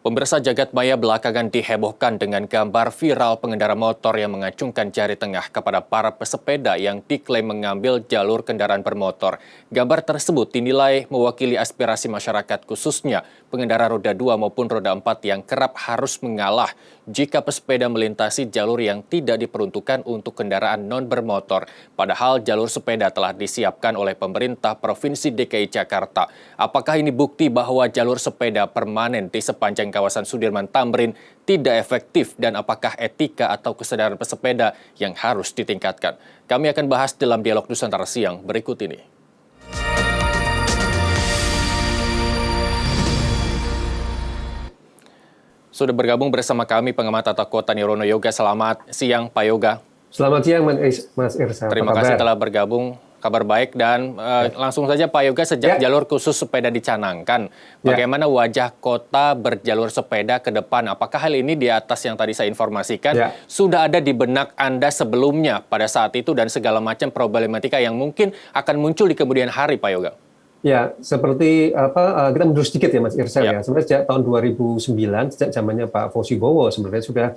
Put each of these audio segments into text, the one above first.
Pemirsa jagat maya belakangan dihebohkan dengan gambar viral pengendara motor yang mengacungkan jari tengah kepada para pesepeda yang diklaim mengambil jalur kendaraan bermotor. Gambar tersebut dinilai mewakili aspirasi masyarakat, khususnya pengendara roda 2 maupun roda 4 yang kerap harus mengalah jika pesepeda melintasi jalur yang tidak diperuntukkan untuk kendaraan non-bermotor. Padahal jalur sepeda telah disiapkan oleh pemerintah Provinsi DKI Jakarta. Apakah ini bukti bahwa jalur sepeda permanen di sepanjang kawasan Sudirman Tamrin tidak efektif, dan apakah etika atau kesadaran pesepeda yang harus ditingkatkan? Kami akan bahas dalam dialog Nusantara Siang berikut ini. Sudah bergabung bersama kami pengamat tata kota Nirwono Yoga. Selamat siang Pak Yoga. Selamat siang Mas Irsa. Terima kasih telah bergabung. Kabar baik, dan langsung saja Pak Yoga, sejak jalur khusus sepeda dicanangkan, bagaimana wajah kota berjalur sepeda ke depan? Apakah hal ini di atas yang tadi saya informasikan sudah ada di benak Anda sebelumnya pada saat itu, dan segala macam problematika yang mungkin akan muncul di kemudian hari, Pak Yoga? Ya, seperti kita mundur sedikit ya Mas Irsa ya. Sebenarnya sejak tahun 2009, sejak zamannya Pak Fauzi Bowo, sebenarnya sudah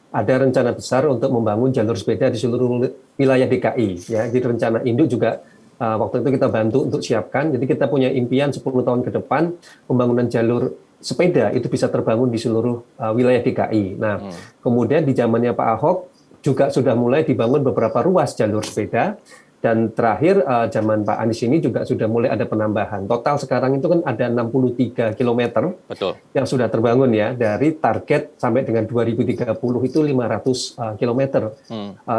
ada rencana besar untuk membangun jalur sepeda di seluruh wilayah DKI. Ya, jadi rencana induk juga waktu itu kita bantu untuk siapkan. Jadi kita punya impian 10 tahun ke depan pembangunan jalur sepeda itu bisa terbangun di seluruh wilayah DKI. Nah, kemudian di zamannya Pak Ahok juga sudah mulai dibangun beberapa ruas jalur sepeda. Dan terakhir zaman Pak Anies ini juga sudah mulai ada penambahan. Total sekarang itu kan ada 63 km yang sudah terbangun ya, dari target sampai dengan 2030 itu 500 km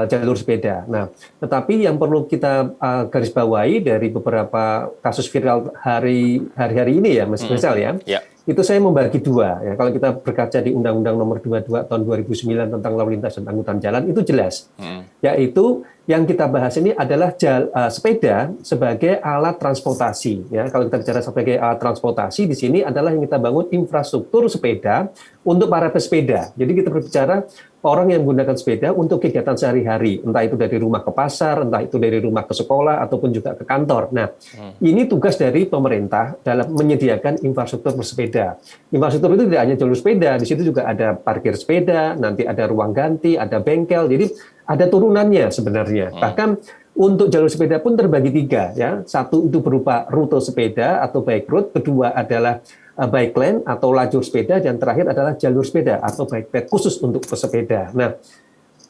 jalur sepeda. Nah, tetapi yang perlu kita garis bawahi dari beberapa kasus viral hari-hari ini ya Mas Rizal ya, itu saya membagi dua ya. Kalau kita berkaca di Undang-Undang Nomor 22 Tahun 2009 tentang lalu lintas dan angkutan jalan itu jelas, yaitu yang kita bahas ini adalah sepeda sebagai alat transportasi. Ya, kalau kita bicara sebagai alat transportasi, di sini adalah yang kita bangun infrastruktur sepeda untuk para pesepeda. Jadi kita berbicara orang yang menggunakan sepeda untuk kegiatan sehari-hari, entah itu dari rumah ke pasar, entah itu dari rumah ke sekolah, ataupun juga ke kantor. Nah, ini tugas dari pemerintah dalam menyediakan infrastruktur bersepeda. Infrastruktur itu tidak hanya jalur sepeda, di situ juga ada parkir sepeda, nanti ada ruang ganti, ada bengkel. Jadi ada turunannya sebenarnya. Bahkan untuk jalur sepeda pun terbagi 3 ya. Satu itu berupa rute sepeda atau bike route, kedua adalah bike lane atau lajur sepeda, dan terakhir adalah jalur sepeda atau bike path khusus untuk pesepeda. Nah,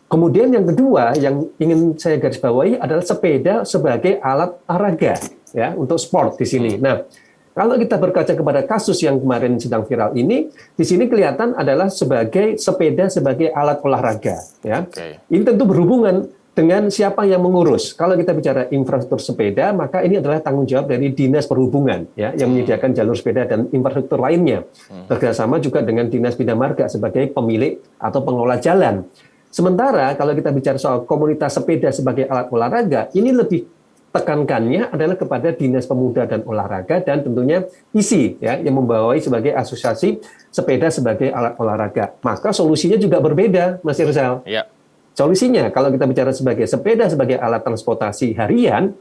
kemudian yang kedua yang ingin saya garis bawahi adalah sepeda sebagai alat olahraga ya, untuk sport di sini. Nah, kalau kita berkaca kepada kasus yang kemarin sedang viral ini, di sini kelihatan adalah sebagai sepeda sebagai alat olahraga. Ya. Ini tentu berhubungan dengan siapa yang mengurus. Kalau kita bicara infrastruktur sepeda, maka ini adalah tanggung jawab dari Dinas Perhubungan ya, yang menyediakan jalur sepeda dan infrastruktur lainnya. Bekerjasama juga dengan Dinas Bina Marga sebagai pemilik atau pengelola jalan. Sementara kalau kita bicara soal komunitas sepeda sebagai alat olahraga, ini lebih tekankannya adalah kepada Dinas Pemuda dan Olahraga, dan tentunya ISI ya, yang membawai sebagai asosiasi sepeda sebagai alat olahraga. Maka solusinya juga berbeda, Mas Irzal. Solusinya kalau kita bicara sebagai sepeda sebagai alat transportasi harian,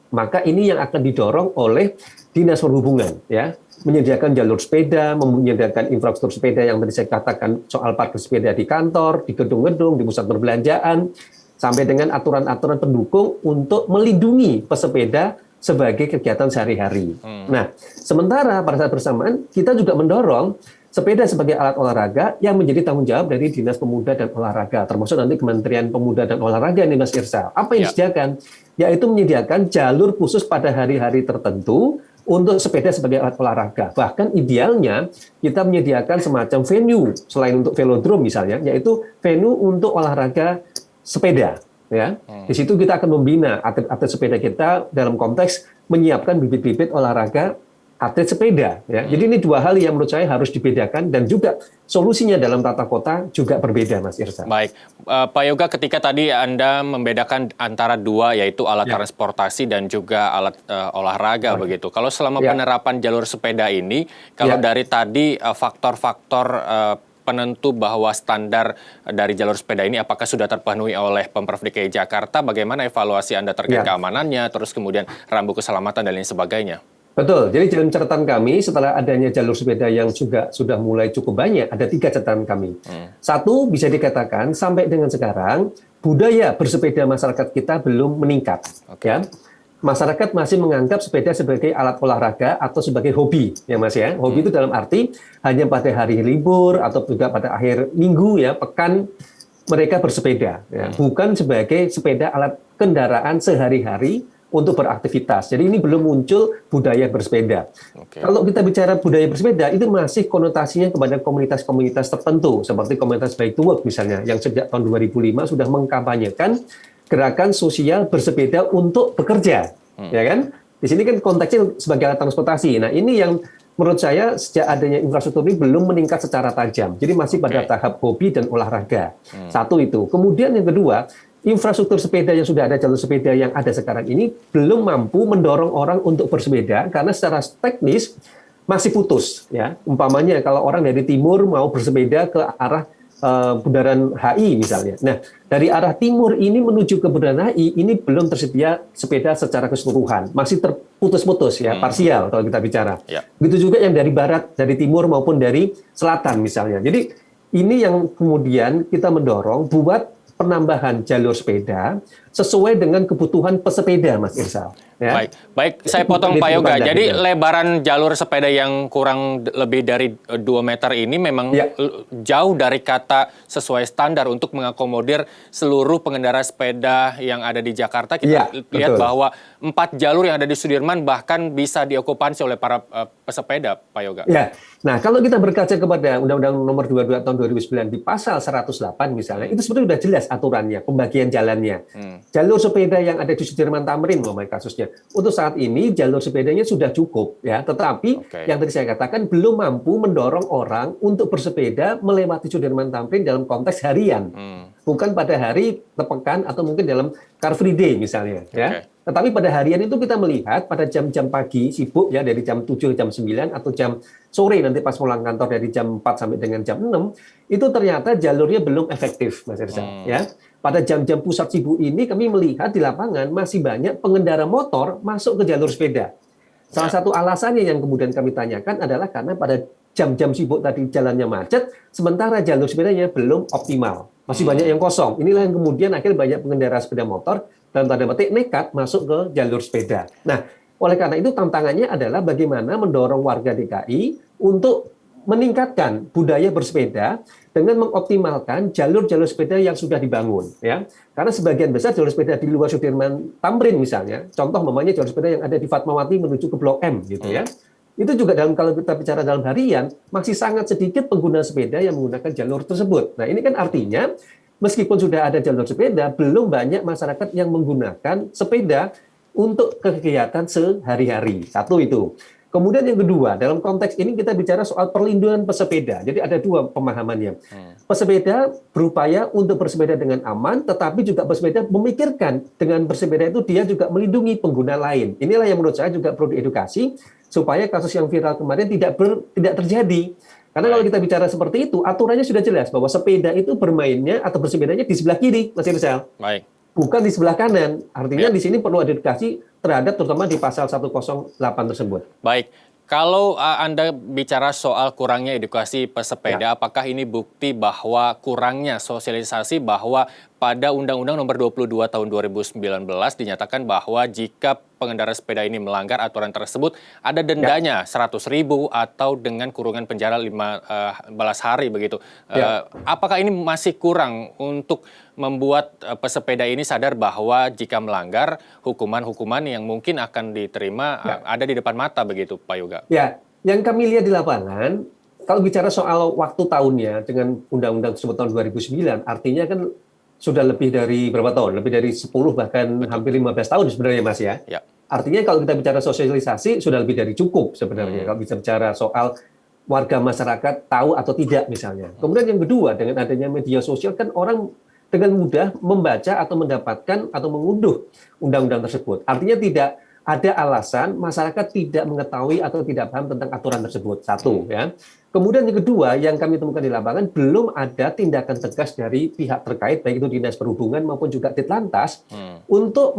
maka ini yang akan didorong oleh Dinas Perhubungan ya, menyediakan jalur sepeda, menyediakan infrastruktur sepeda yang tadi saya katakan soal parkir sepeda di kantor, di gedung-gedung, di pusat perbelanjaan, sampai dengan aturan-aturan pendukung untuk melindungi pesepeda sebagai kegiatan sehari-hari. Nah, sementara pada saat bersamaan kita juga mendorong sepeda sebagai alat olahraga yang menjadi tanggung jawab dari Dinas Pemuda dan Olahraga, termasuk nanti Kementerian Pemuda dan Olahraga nih Mas Irsa. Apa yang disediakan? Yaitu menyediakan jalur khusus pada hari-hari tertentu untuk sepeda sebagai alat olahraga. Bahkan idealnya kita menyediakan semacam venue selain untuk velodrome misalnya, yaitu venue untuk olahraga sepeda ya. Di situ kita akan membina atlet-atlet sepeda kita dalam konteks menyiapkan bibit-bibit olahraga atlet sepeda ya. Jadi ini dua hal yang menurut saya harus dibedakan, dan juga solusinya dalam tata kota juga berbeda Mas Irsa. Baik, Pak Yoga, ketika tadi Anda membedakan antara dua, yaitu alat transportasi dan juga alat olahraga begitu. Kalau selama penerapan jalur sepeda ini, kalau dari tadi faktor-faktor penentu bahwa standar dari jalur sepeda ini apakah sudah terpenuhi oleh Pemprov DKI Jakarta, bagaimana evaluasi Anda terkait keamanannya, terus kemudian rambu keselamatan dan lain sebagainya? Betul. Jadi dalam catatan kami setelah adanya jalur sepeda yang juga sudah mulai cukup banyak, ada 3 catatan kami. Satu, bisa dikatakan sampai dengan sekarang budaya bersepeda masyarakat kita belum meningkat. Ya, masyarakat masih menganggap sepeda sebagai alat olahraga atau sebagai hobi, ya Mas ya. Hobi itu dalam arti hanya pada hari libur atau juga pada akhir minggu ya, pekan mereka bersepeda, ya. Bukan sebagai sepeda alat kendaraan sehari-hari untuk beraktivitas. Jadi ini belum muncul budaya bersepeda. Kalau kita bicara budaya bersepeda, itu masih konotasinya kepada komunitas-komunitas tertentu, seperti komunitas Bike to Work misalnya, yang sejak tahun 2005 sudah mengkampanyekan gerakan sosial bersepeda untuk bekerja, ya kan? Di sini kan konteksnya sebagai alat transportasi. Nah ini yang menurut saya sejak adanya infrastruktur ini belum meningkat secara tajam. Jadi masih pada tahap hobi dan olahraga. Satu itu. Kemudian yang kedua, infrastruktur sepeda yang sudah ada, jalur sepeda yang ada sekarang ini belum mampu mendorong orang untuk bersepeda karena secara teknis masih putus, ya. Umpamanya kalau orang dari timur mau bersepeda ke arah Bundaran HI misalnya. Nah, dari arah timur ini menuju ke Bundaran HI ini belum tersedia sepeda secara keseluruhan, masih terputus-putus ya, parsial kalau kita bicara. Begitu juga yang dari barat, dari timur maupun dari selatan misalnya. Jadi ini yang kemudian kita mendorong buat penambahan jalur sepeda sesuai dengan kebutuhan pesepeda, Mas Irsal. Ya. Baik, saya potong Pak Yoga. Jadi lebaran jalur sepeda yang kurang lebih dari 2 meter ini memang jauh dari kata sesuai standar untuk mengakomodir seluruh pengendara sepeda yang ada di Jakarta. Kita lihat bahwa 4 jalur yang ada di Sudirman bahkan bisa diokupansi oleh para pesepeda, Pak Yoga. Ya. Nah, kalau kita berkaca kepada Undang-Undang Nomor 22 Tahun 2009 di pasal 108 misalnya, itu sebenarnya sudah jelas aturannya, pembagian jalannya. Jalur sepeda yang ada di Sudirman Tamrin, kasusnya, untuk saat ini jalur sepedanya sudah cukup, ya. Tetapi yang tadi saya katakan belum mampu mendorong orang untuk bersepeda melewati Sudirman Tamrin dalam konteks harian, bukan pada hari pekan atau mungkin dalam Car Free Day misalnya, ya. Tetapi pada harian itu kita melihat pada jam-jam pagi sibuk ya dari jam 7 jam 9 atau jam sore nanti pas pulang kantor dari jam 4 sampai dengan jam 6 itu ternyata jalurnya belum efektif, Mas Irsal, ya. Pada jam-jam pusat sibuk ini kami melihat di lapangan masih banyak pengendara motor masuk ke jalur sepeda. Salah satu alasannya yang kemudian kami tanyakan adalah karena pada jam-jam sibuk tadi jalannya macet, sementara jalur sepedanya belum optimal. Masih banyak yang kosong. Inilah yang kemudian akhirnya banyak pengendara sepeda motor dalam tanda petik nekat masuk ke jalur sepeda. Nah, oleh karena itu tantangannya adalah bagaimana mendorong warga DKI untuk meningkatkan budaya bersepeda dengan mengoptimalkan jalur-jalur sepeda yang sudah dibangun, ya. Karena sebagian besar jalur sepeda di luar Sudirman Tamrin misalnya, contoh mamanya jalur sepeda yang ada di Fatmawati menuju ke Blok M gitu ya. Itu juga kalau kita bicara dalam harian masih sangat sedikit pengguna sepeda yang menggunakan jalur tersebut. Nah, ini kan artinya meskipun sudah ada jalur sepeda, belum banyak masyarakat yang menggunakan sepeda untuk kegiatan sehari-hari. Satu itu. Kemudian yang kedua, dalam konteks ini kita bicara soal perlindungan pesepeda. Jadi ada 2 pemahamannya. Pesepeda berupaya untuk bersepeda dengan aman, tetapi juga pesepeda memikirkan dengan bersepeda itu dia juga melindungi pengguna lain. Inilah yang menurut saya juga perlu diedukasi supaya kasus yang viral kemarin tidak terjadi. Karena kalau kita bicara seperti itu, aturannya sudah jelas bahwa sepeda itu bermainnya atau bersepedanya di sebelah kiri, Mas Irsal. Bukan di sebelah kanan. Artinya di sini perlu edukasi terhadap terutama di pasal 108 tersebut. Baik. Kalau Anda bicara soal kurangnya edukasi pesepeda, apakah ini bukti bahwa kurangnya sosialisasi bahwa pada Undang-Undang Nomor 22 Tahun 2019 dinyatakan bahwa jika pengendara sepeda ini melanggar aturan tersebut ada dendanya 100.000 atau dengan kurungan penjara 15 hari begitu. Apakah ini masih kurang untuk membuat pesepeda ini sadar bahwa jika melanggar hukuman-hukuman yang mungkin akan diterima ada di depan mata begitu, Pak Yoga? Ya, yang kami lihat di lapangan, kalau bicara soal waktu tahunnya dengan undang-undang tersebut tahun 2009, artinya kan sudah lebih dari berapa tahun? Lebih dari 10 bahkan hampir 15 tahun sebenarnya, Mas ya. Artinya kalau kita bicara sosialisasi sudah lebih dari cukup sebenarnya. Kalau bisa bicara soal warga masyarakat tahu atau tidak misalnya. Kemudian yang kedua, dengan adanya media sosial kan orang dengan mudah membaca atau mendapatkan atau mengunduh undang-undang tersebut. Artinya tidak ada alasan masyarakat tidak mengetahui atau tidak paham tentang aturan tersebut. Satu, ya. Kemudian yang kedua yang kami temukan di lapangan belum ada tindakan tegas dari pihak terkait baik itu Dinas Perhubungan maupun juga Ditlantas untuk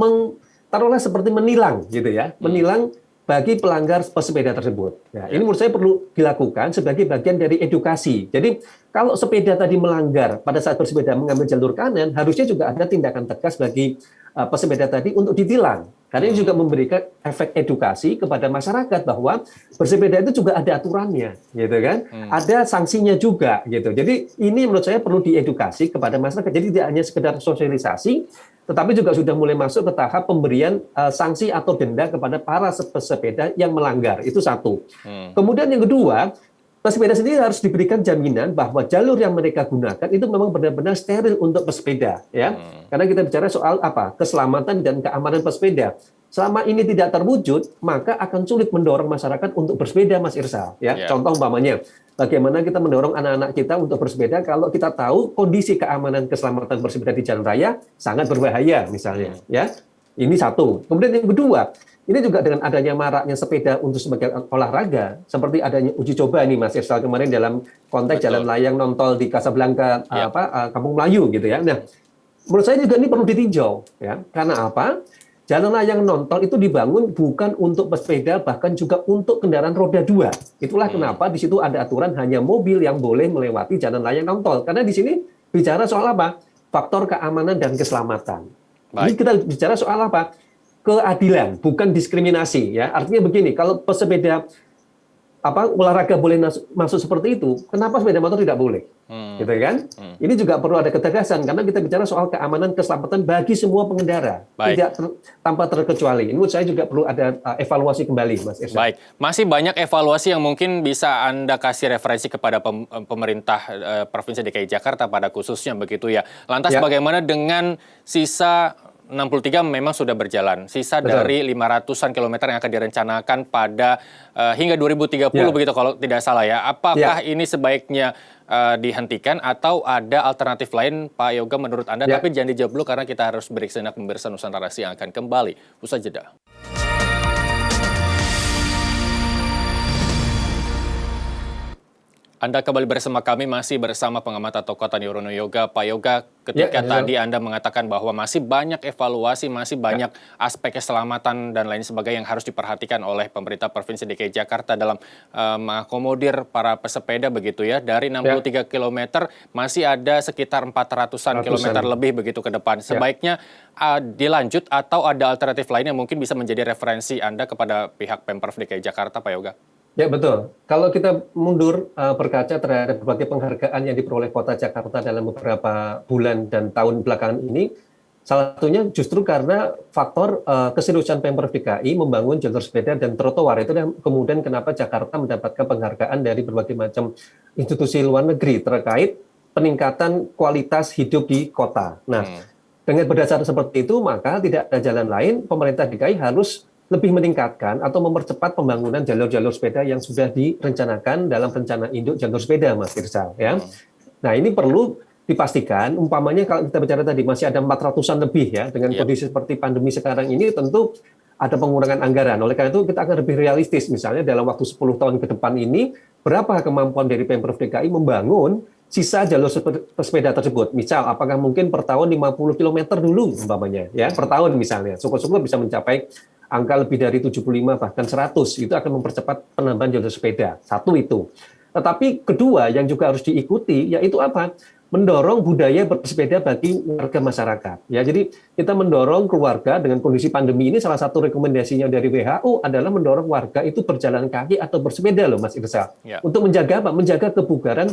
taruhlah seperti menilang gitu ya. Menilang bagi pelanggar pesepeda tersebut. Ya, ini menurut saya perlu dilakukan sebagai bagian dari edukasi. Jadi kalau sepeda tadi melanggar pada saat bersepeda mengambil jalur kanan, harusnya juga ada tindakan tegas bagi pesepeda tadi untuk ditilang. Karena ini juga memberikan efek edukasi kepada masyarakat bahwa bersepeda itu juga ada aturannya, gitu kan? Ada sanksinya juga, gitu. Jadi ini menurut saya perlu diedukasi kepada masyarakat. Jadi tidak hanya sekedar sosialisasi, tetapi juga sudah mulai masuk ke tahap pemberian sanksi atau denda kepada para pesepeda yang melanggar. Itu satu. Kemudian yang kedua, pesepeda sendiri harus diberikan jaminan bahwa jalur yang mereka gunakan itu memang benar-benar steril untuk pesepeda, ya. Karena kita bicara soal apa? Keselamatan dan keamanan pesepeda. Selama ini tidak terwujud, maka akan sulit mendorong masyarakat untuk bersepeda, Mas Irsal. Ya, contoh umpamanya, bagaimana kita mendorong anak-anak kita untuk bersepeda kalau kita tahu kondisi keamanan keselamatan bersepeda di jalan raya sangat berbahaya, misalnya. Ya, ini satu. Kemudian yang kedua, ini juga dengan adanya maraknya sepeda untuk sebagai olahraga, seperti adanya uji coba nih Mas Irsal kemarin dalam konteks jalan layang non-tol di Kasablanka, Kampung Melayu gitu ya. Nah, menurut saya juga ini perlu ditinjau, ya. Karena apa? Jalan layang non-tol itu dibangun bukan untuk pesepeda, bahkan juga untuk kendaraan roda 2. Itulah kenapa di situ ada aturan hanya mobil yang boleh melewati jalan layang non-tol. Karena di sini bicara soal apa? Faktor keamanan dan keselamatan. Ini kita bicara soal apa? Keadilan, bukan diskriminasi, ya. Artinya begini, kalau pesepeda olahraga boleh masuk seperti itu, kenapa sepeda motor tidak boleh? Gitu kan? Ini juga perlu ada ketegasan karena kita bicara soal keamanan keselamatan bagi semua pengendara, tidak tanpa terkecuali. Ini menurut saya juga perlu ada evaluasi kembali, Mas Irsyad. Baik, masih banyak evaluasi yang mungkin bisa Anda kasih referensi kepada pemerintah Provinsi DKI Jakarta pada khususnya begitu ya. Lantas bagaimana dengan sisa 63 memang sudah berjalan. Sisa dari 500-an kilometer yang akan direncanakan pada hingga 2030 begitu kalau tidak salah ya. Apakah ini sebaiknya dihentikan atau ada alternatif lain Pak Yoga menurut Anda? Tapi jangan dijawab dulu karena kita harus break sejenak pemirsa Nusantara yang akan kembali usai jeda. Anda kembali bersama kami, masih bersama pengamat atau Kota Nirwono Yoga. Pak Yoga, ketika tadi Anda mengatakan bahwa masih banyak evaluasi, masih banyak aspek keselamatan dan lain sebagainya yang harus diperhatikan oleh pemerintah Provinsi DKI Jakarta dalam mengakomodir para pesepeda begitu ya. Dari 63 km masih ada sekitar 400-an kilometer lebih begitu ke depan. Sebaiknya dilanjut atau ada alternatif lain yang mungkin bisa menjadi referensi Anda kepada pihak Pemprov DKI Jakarta, Pak Yoga? Ya betul. Kalau kita mundur berkaca terhadap berbagai penghargaan yang diperoleh Kota Jakarta dalam beberapa bulan dan tahun belakangan ini, salah satunya justru karena faktor keseriusan Pemprov DKI membangun jalur sepeda dan trotoar. Itu yang kemudian kenapa Jakarta mendapatkan penghargaan dari berbagai macam institusi luar negeri terkait peningkatan kualitas hidup di kota. Nah, dengan berdasarkan seperti itu, maka tidak ada jalan lain, pemerintah DKI harus lebih meningkatkan atau mempercepat pembangunan jalur-jalur sepeda yang sudah direncanakan dalam rencana induk jalur sepeda, Mas Irsal. Ya. Nah, ini perlu dipastikan, umpamanya kalau kita bicara tadi masih ada 400-an lebih ya, dengan kondisi seperti pandemi sekarang ini tentu ada pengurangan anggaran. Oleh karena itu kita akan lebih realistis, misalnya dalam waktu 10 tahun ke depan ini, berapa kemampuan dari Pemprov DKI membangun sisa jalur sepeda tersebut. Misal, apakah mungkin per tahun 50 km dulu umpamanya, ya, per tahun misalnya. Syukur-syukur bisa mencapai angka lebih dari 75 bahkan 100, itu akan mempercepat penambahan jalur sepeda. Satu itu. Tetapi kedua yang juga harus diikuti yaitu apa? Mendorong budaya bersepeda bagi warga masyarakat. Ya, jadi kita mendorong keluarga dengan kondisi pandemi ini, salah satu rekomendasinya dari WHO adalah mendorong warga itu berjalan kaki atau bersepeda loh Mas Irsal. Untuk menjaga apa? Menjaga kebugaran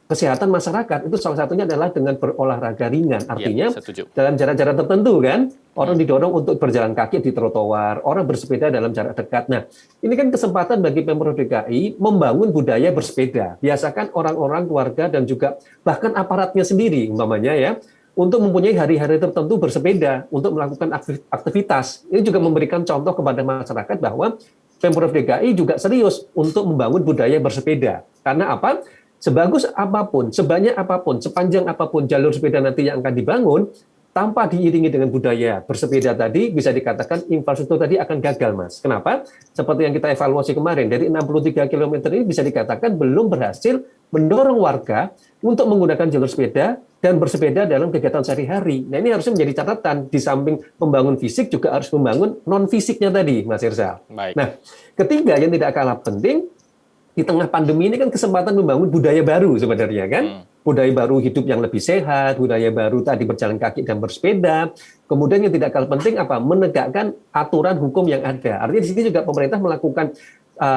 kesehatan masyarakat. Itu salah satunya adalah dengan berolahraga ringan. Artinya dalam jarak-jarak tertentu kan, orang didorong untuk berjalan kaki di trotoar, orang bersepeda dalam jarak dekat. Nah, ini kan kesempatan bagi Pemprov DKI membangun budaya bersepeda. Biasakan orang-orang, keluarga, dan juga bahkan aparatnya sendiri, umpamanya ya, untuk mempunyai hari-hari tertentu bersepeda, untuk melakukan aktivitas. Ini juga memberikan contoh kepada masyarakat bahwa Pemprov DKI juga serius untuk membangun budaya bersepeda. Karena apa? Sebagus apapun, sebanyak apapun, sepanjang apapun jalur sepeda nanti yang akan dibangun, tanpa diiringi dengan budaya bersepeda tadi, bisa dikatakan infrastruktur tadi akan gagal, Mas. Kenapa? Seperti yang kita evaluasi kemarin, dari 63 km ini bisa dikatakan belum berhasil mendorong warga untuk menggunakan jalur sepeda dan bersepeda dalam kegiatan sehari-hari. Nah, ini harusnya menjadi catatan, di samping membangun fisik juga harus membangun non-fisiknya tadi, Mas Irsal. Baik. Nah, ketiga yang tidak kalah penting, di tengah pandemi ini kan kesempatan membangun budaya baru sebenarnya kan. Budaya baru hidup yang lebih sehat, budaya baru tadi berjalan kaki dan bersepeda. Kemudian yang tidak kalah penting apa? Menegakkan aturan hukum yang ada. Artinya di sini juga pemerintah melakukan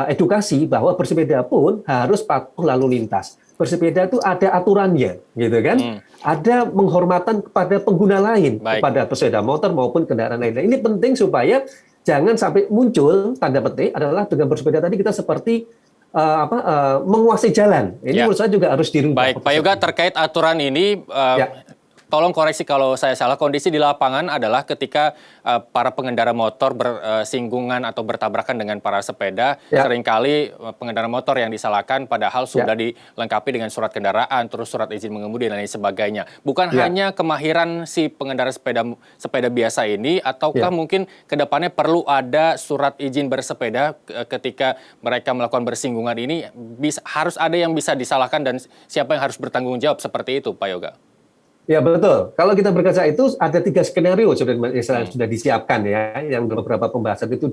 edukasi bahwa bersepeda pun harus patuh lalu lintas. Bersepeda itu ada aturannya, gitu kan? Ada penghormatan kepada pengguna lain, kepada pesepeda motor maupun kendaraan lain. Ini penting supaya jangan sampai muncul tanda petik adalah dengan bersepeda tadi kita seperti menguasai jalan. Ini menurut saya juga harus dirubah. Baik, Pak Yoga, terkait aturan ini, tolong koreksi kalau saya salah. Kondisi di lapangan adalah ketika para pengendara motor bersinggungan atau bertabrakan dengan para sepeda, seringkali pengendara motor yang disalahkan padahal sudah dilengkapi dengan surat kendaraan, terus surat izin mengemudi dan lain sebagainya. Bukan hanya kemahiran si pengendara sepeda biasa ini, ataukah mungkin ke depannya perlu ada surat izin bersepeda ketika mereka melakukan bersinggungan ini, harus ada yang bisa disalahkan dan siapa yang harus bertanggung jawab seperti itu, Pak Yoga? Ya betul. Kalau kita berkaca itu ada 3 skenario sebenarnya sudah disiapkan ya, yang beberapa pembahasan itu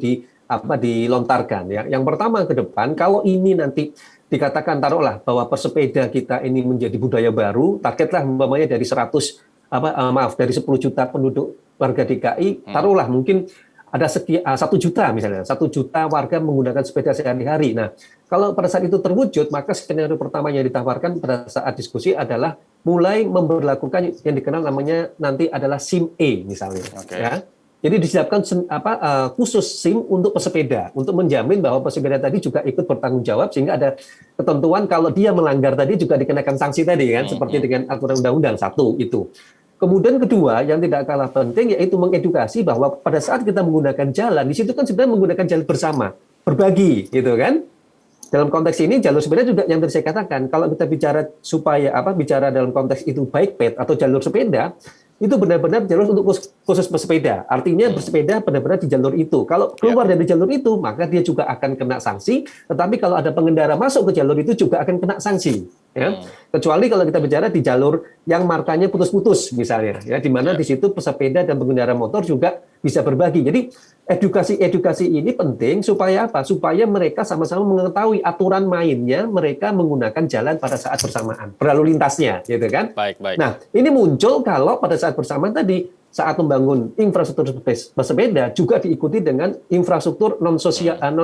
dilontarkan ya. Yang pertama ke depan, kalau ini nanti dikatakan taruhlah bahwa pesepeda kita ini menjadi budaya baru, targetlah umpamanya dari 10 juta penduduk warga DKI, taruhlah mungkin ada 1 juta misalnya, 1 juta warga menggunakan sepeda sehari-hari. Nah, kalau pada saat itu terwujud, maka skenario pertama yang ditawarkan pada saat diskusi adalah mulai memberlakukan yang dikenal namanya nanti adalah SIM-E misalnya. Ya. Jadi disiapkan khusus SIM untuk pesepeda, untuk menjamin bahwa pesepeda tadi juga ikut bertanggung jawab, sehingga ada ketentuan kalau dia melanggar tadi juga dikenakan sanksi tadi kan, seperti dengan aturan undang-undang 1 itu. Kemudian kedua, yang tidak kalah penting yaitu mengedukasi bahwa pada saat kita menggunakan jalan, di situ kan sebenarnya menggunakan jalan bersama, berbagi, gitu kan? Dalam konteks ini jalur sepeda juga yang tadi saya katakan, kalau kita bicara bicara dalam konteks itu bike path atau jalur sepeda, itu benar-benar jalur untuk khusus bersepeda. Artinya bersepeda benar-benar di jalur itu. Kalau keluar dari jalur itu, maka dia juga akan kena sanksi. Tetapi kalau ada pengendara masuk ke jalur itu juga akan kena sanksi. Ya. Kecuali kalau kita bicara di jalur yang markanya putus-putus misalnya, ya, di mana di situ pesepeda dan pengendara motor juga bisa berbagi. Jadi edukasi ini penting supaya apa? Supaya mereka sama-sama mengetahui aturan mainnya, mereka menggunakan jalan pada saat bersamaan, berlalu lintasnya, gitu kan? Baik. Nah, ini muncul kalau pada saat bersamaan tadi, saat membangun infrastruktur bersepeda juga diikuti dengan infrastruktur non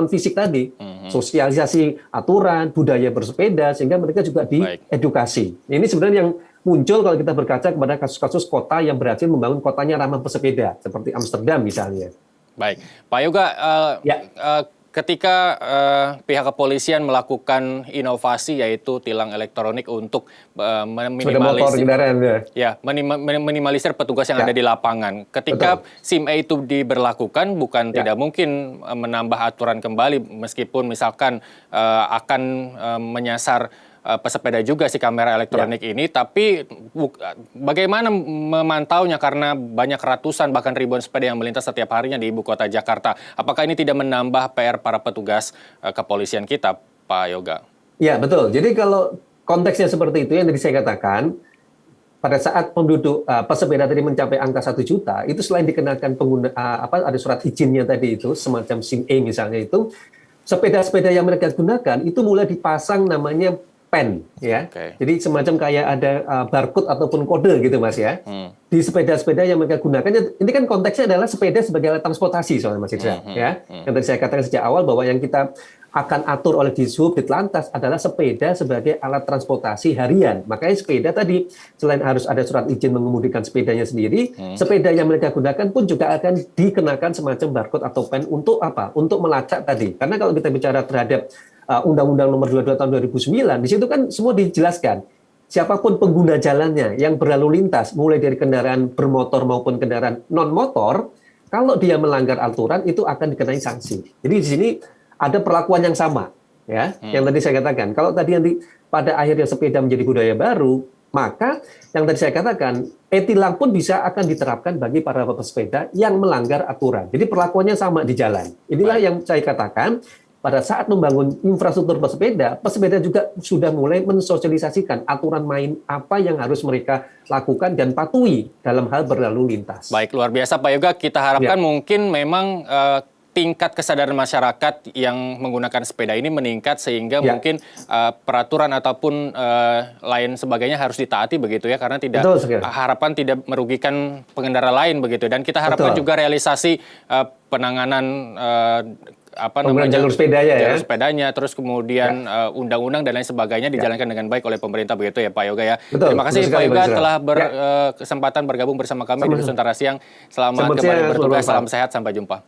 fisik tadi, sosialisasi aturan, budaya bersepeda, sehingga mereka juga diedukasi. Ini sebenarnya yang muncul kalau kita berkaca kepada kasus-kasus kota yang berhasil membangun kotanya ramah pesepeda, seperti Amsterdam misalnya. Baik, Pak Yoga, ketika pihak kepolisian melakukan inovasi yaitu tilang elektronik untuk minimalisir petugas yang ada di lapangan. Ketika SIM-E itu diberlakukan, bukan tidak mungkin menambah aturan kembali, meskipun misalkan akan menyasar pesepeda juga si kamera elektronik ini, tapi bagaimana memantaunya karena banyak ratusan bahkan ribuan sepeda yang melintas setiap harinya di ibu kota Jakarta. Apakah ini tidak menambah PR para petugas kepolisian kita, Pak Yoga? Ya, betul. Jadi kalau konteksnya seperti itu yang tadi saya katakan, pada saat penduduk pesepeda tadi mencapai angka 1 juta, itu selain dikenakan ada surat izinnya tadi itu, semacam SIM-E misalnya itu, sepeda-sepeda yang mereka gunakan itu mulai dipasang namanya pen, ya. Jadi semacam kayak ada barcode ataupun kode gitu, Mas ya. Di sepeda-sepeda yang mereka gunakan, ini kan konteksnya adalah sepeda sebagai alat transportasi, soalnya Mas Indra, ya. Yang tadi saya katakan sejak awal bahwa yang kita akan atur oleh Dishub, Ditlantas adalah sepeda sebagai alat transportasi harian. Makanya sepeda tadi selain harus ada surat izin mengemudikan sepedanya sendiri, sepeda yang mereka gunakan pun juga akan dikenakan semacam barcode atau pen untuk apa? Untuk melacak tadi. Karena kalau kita bicara terhadap Undang-Undang Nomor 22 Tahun 2009, di situ kan semua dijelaskan. Siapapun pengguna jalannya yang berlalu lintas, mulai dari kendaraan bermotor maupun kendaraan non-motor, kalau dia melanggar aturan itu akan dikenai sanksi. Jadi di sini ada perlakuan yang sama, ya. Yang tadi saya katakan. Kalau tadi nanti pada akhirnya sepeda menjadi budaya baru, maka yang tadi saya katakan, e-tilang pun bisa akan diterapkan bagi para pesepeda yang melanggar aturan. Jadi perlakuannya sama di jalan. Inilah yang saya katakan. pada saat membangun infrastruktur pesepeda juga sudah mulai mensosialisasikan aturan main apa yang harus mereka lakukan dan patuhi dalam hal berlalu lintas. Baik, luar biasa Pak Yoga. Kita harapkan mungkin memang tingkat kesadaran masyarakat yang menggunakan sepeda ini meningkat sehingga mungkin peraturan ataupun lain sebagainya harus ditaati begitu ya, karena harapan tidak merugikan pengendara lain begitu, dan kita harapkan juga realisasi penanganan jalur sepedanya jalur sepedanya, terus kemudian undang-undang dan lain sebagainya dijalankan dengan baik oleh pemerintah begitu ya Pak Yoga ya. Terima kasih Pak Yoga telah berkesempatan bergabung bersama kami di Nusantara Siang. Selamat kembali bertugas, salam sehat, sampai jumpa.